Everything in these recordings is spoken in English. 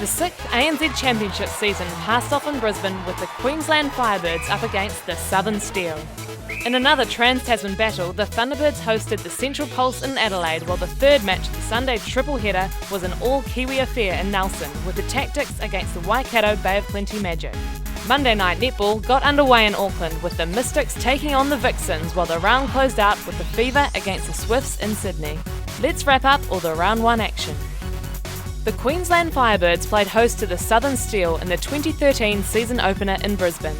The 6th ANZ Championship season passed off in Brisbane with the Queensland Firebirds up against the Southern Steel. In another Trans-Tasman battle, the Thunderbirds hosted the Central Pulse in Adelaide, while the third match of the Sunday triple header was an all-Kiwi affair in Nelson, with the Tactics against the Waikato Bay of Plenty Magic. Monday night netball got underway in Auckland with the Mystics taking on the Vixens, while the round closed out with the Fever against the Swifts in Sydney. Let's wrap up all the round 1 action. The Queensland Firebirds played host to the Southern Steel in the 2013 season opener in Brisbane.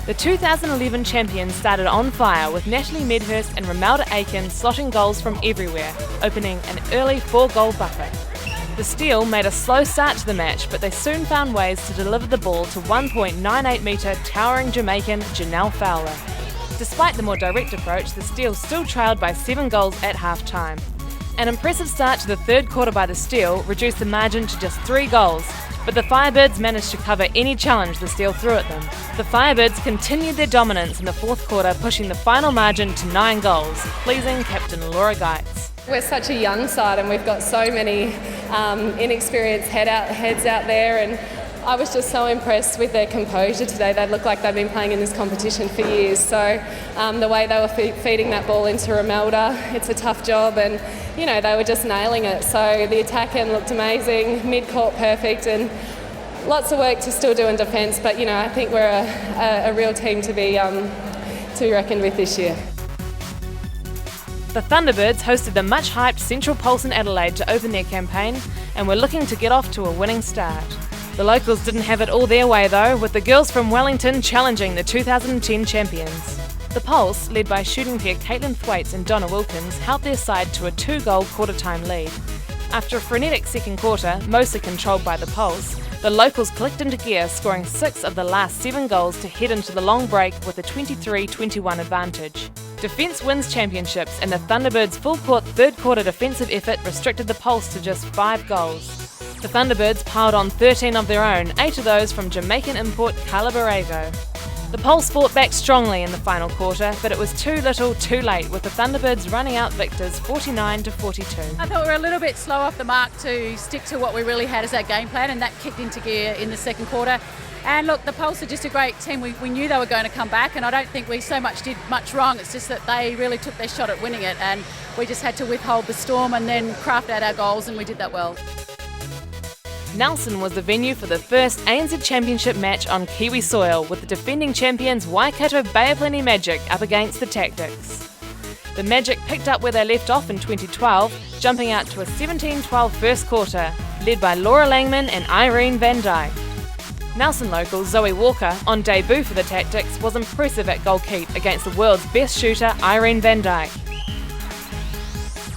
The 2011 champions started on fire with Natalie Medhurst and Romelda Aiken slotting goals from everywhere, opening an early 4-goal bucket. The Steel made a slow start to the match, but they soon found ways to deliver the ball to 1.98-metre towering Jamaican Janelle Fowler. Despite the more direct approach, the Steel still trailed by 7 goals at half-time. An impressive start to the third quarter by the Steel reduced the margin to just 3 goals, but the Firebirds managed to cover any challenge the Steel threw at them. The Firebirds continued their dominance in the fourth quarter, pushing the final margin to 9 goals, pleasing captain Laura Geitz. We're such a young side and we've got so many inexperienced heads out there, and I was just so impressed with their composure today. They look like they've been playing in this competition for years. So the way they were feeding that ball into Romelda, it's a tough job, and they were just nailing it. So the attack end looked amazing, mid-court perfect, and lots of work to still do in defence. But I think we're a real team to be reckoned with this year. The Thunderbirds hosted the much-hyped Central Pulse in Adelaide to open their campaign, and were looking to get off to a winning start. The locals didn't have it all their way though, with the girls from Wellington challenging the 2010 champions. The Pulse, led by shooting pair Caitlin Thwaites and Donna Wilkins, helped their side to a 2-goal quarter-time lead. After a frenetic second quarter, mostly controlled by the Pulse, the locals clicked into gear, scoring 6 of the last 7 goals to head into the long break with a 23-21 advantage. Defence wins championships, and the Thunderbirds' full-court third-quarter defensive effort restricted the Pulse to just 5 goals. The Thunderbirds piled on 13 of their own, 8 of those from Jamaican import Carla Borrego. The Pulse fought back strongly in the final quarter, but it was too little too late, with the Thunderbirds running out victors 49-42. I thought we were a little bit slow off the mark to stick to what we really had as our game plan, and that kicked into gear in the second quarter. And look, the Pulse are just a great team. We knew they were going to come back, and I don't think we so much did much wrong. It's just that they really took their shot at winning it, and we just had to withhold the storm and then craft out our goals, and we did that well. Nelson was the venue for the first ANZ Championship match on Kiwi soil, with the defending champions Waikato Bay of Plenty Magic up against the Tactics. The Magic picked up where they left off in 2012, jumping out to a 17-12 first quarter, led by Laura Langman and Irene Van Dyke. Nelson local Zoe Walker, on debut for the Tactics, was impressive at goalkeep against the world's best shooter Irene Van Dyke.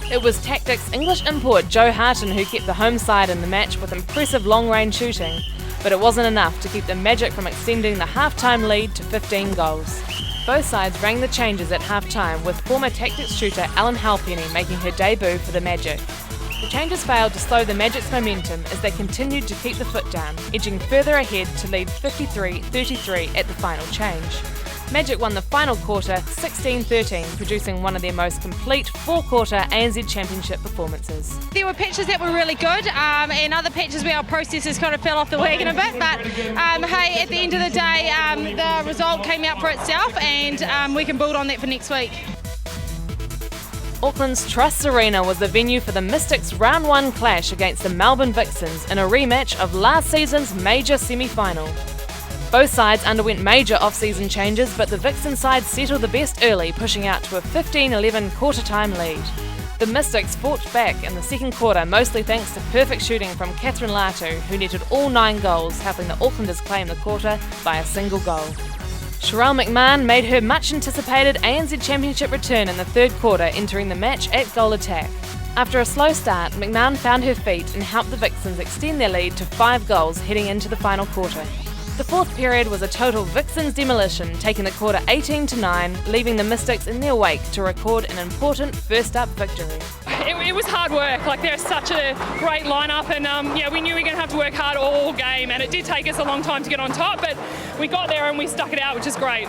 It was Tactics English import Jo Harton who kept the home side in the match with impressive long-range shooting, but it wasn't enough to keep the Magic from extending the half-time lead to 15 goals. Both sides rang the changes at half-time, with former Tactics shooter Ellen Halfpenny making her debut for the Magic. The changes failed to slow the Magic's momentum as they continued to keep the foot down, edging further ahead to lead 53-33 at the final change. Magic won the final quarter 16-13, producing one of their most complete four-quarter ANZ Championship performances. There were patches that were really good, and other patches where our processes kind of fell off the wagon a bit, but hey, at the end of the day, the result came out for itself, and we can build on that for next week. Auckland's Trust Arena was the venue for the Mystics' Round 1 clash against the Melbourne Vixens in a rematch of last season's major semi-final. Both sides underwent major off-season changes, but the Vixen side settled the best early, pushing out to a 15-11 quarter-time lead. The Mystics fought back in the second quarter, mostly thanks to perfect shooting from Catherine Latu, who netted all 9 goals, helping the Aucklanders claim the quarter by a single goal. Sherelle McMahon made her much-anticipated ANZ Championship return in the third quarter, entering the match at goal attack. After a slow start, McMahon found her feet and helped the Vixens extend their lead to 5 goals heading into the final quarter. The fourth period was a total Vixens demolition, taking the quarter 18-9, leaving the Mystics in their wake to record an important first-up victory. It was hard work. They're such a great lineup, and we knew we were going to have to work hard all game, and it did take us a long time to get on top, but we got there and we stuck it out, which is great.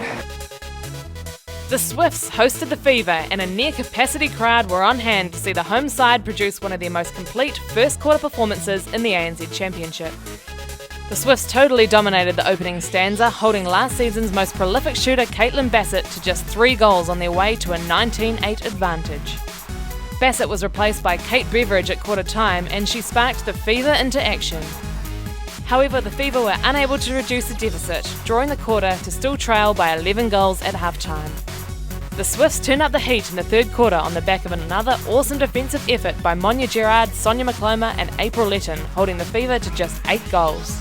The Swifts hosted the Fever, and a near-capacity crowd were on hand to see the home side produce one of their most complete first-quarter performances in the ANZ Championship. The Swifts totally dominated the opening stanza, holding last season's most prolific shooter Caitlin Bassett to just 3 goals on their way to a 19-8 advantage. Bassett was replaced by Kate Beveridge at quarter time, and she sparked the Fever into action. However, the Fever were unable to reduce the deficit, drawing the quarter to still trail by 11 goals at half-time. The Swifts turned up the heat in the third quarter on the back of another awesome defensive effort by Monia Gerard, Sonia McCloma and April Letton, holding the Fever to just 8 goals.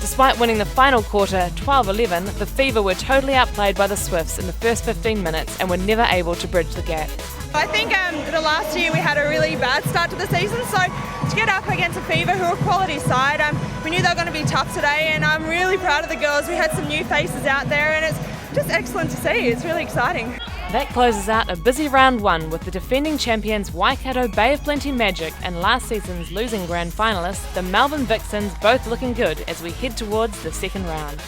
Despite winning the final quarter 12-11, the Fever were totally outplayed by the Swifts in the first 15 minutes and were never able to bridge the gap. I think the last year we had a really bad start to the season, so to get up against a Fever who are a quality side, we knew they were going to be tough today, and I'm really proud of the girls. We had some new faces out there and it's just excellent to see. It's really exciting. That closes out a busy round 1 with the defending champions Waikato Bay of Plenty Magic and last season's losing grand finalists, the Melbourne Vixens, both looking good as we head towards the second round.